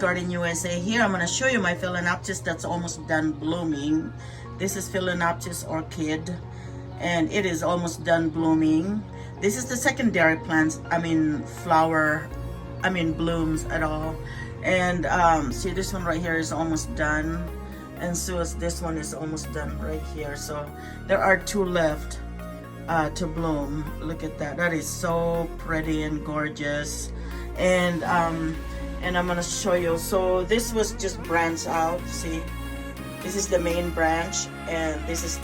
Garden USA. Here I'm going to show you my Phalaenopsis that's almost done blooming. This is Phalaenopsis Orchid, and it is almost done blooming. This is the secondary plants, blooms at all. And see, this one right here is almost done, and so is this one is almost done right here. So there are 2 left to bloom. Look at that. That is so pretty and gorgeous. And I'm gonna show you. So this was just branched out. See, this is the main branch, and this is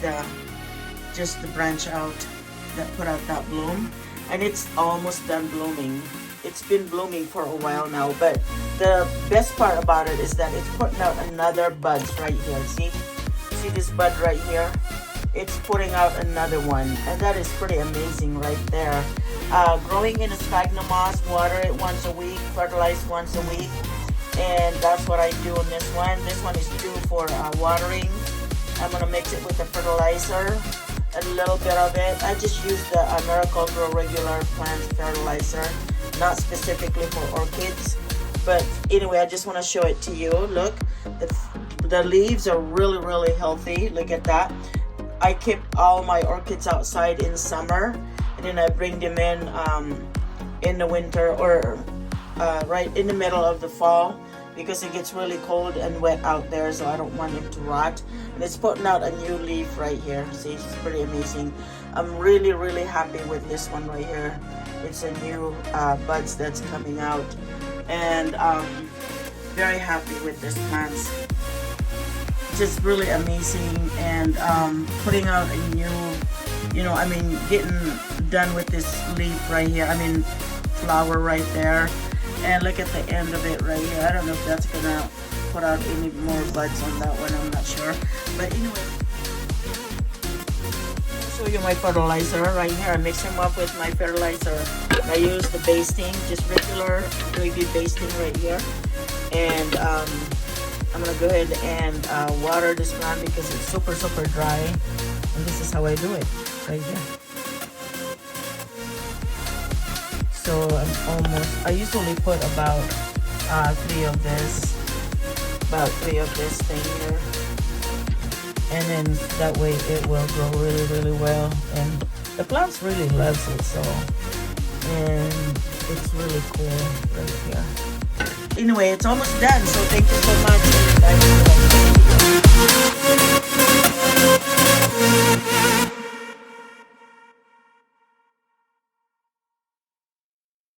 just the branch out that put out that bloom, and it's almost done blooming. It's been blooming for a while now, but the best part about it is that it's putting out another buds right here. See this bud right here? It's putting out another one, and that is pretty amazing right there. Growing in a sphagnum moss, water it once a week, fertilize once a week, and that's what I do on this one. This one is due for watering. I'm gonna mix it with the fertilizer, a little bit of it. I just use the Miracle-Gro regular plant fertilizer, not specifically for orchids. But anyway, I just want to show it to you. Look, the leaves are really healthy. Look at that. I keep all my orchids outside in summer, and then I bring them in the winter, or right in the middle of the fall, because it gets really cold and wet out there, so I don't want it to rot. And it's putting out a new leaf right here. See, it's pretty amazing. I'm really happy with this one right here. It's a new buds that's coming out, and very happy with this plant. Just really amazing, and putting out a new, getting done with this leaf right here. Flower right there, and look at the end of it right here. I don't know if that's gonna put out any more buds on that one. I'm not sure, but anyway. Show you my fertilizer right here. I mix them up with my fertilizer. I use the basting, just regular gravy basting right here, and I'm gonna go ahead and water this plant because it's super dry, and this is how I do it right here. So I usually put about 3 of this thing here, and then that way it will grow really well, and the plants really loves it. So, and it's really cool right here. Anyway, it's almost done, so thank you so much.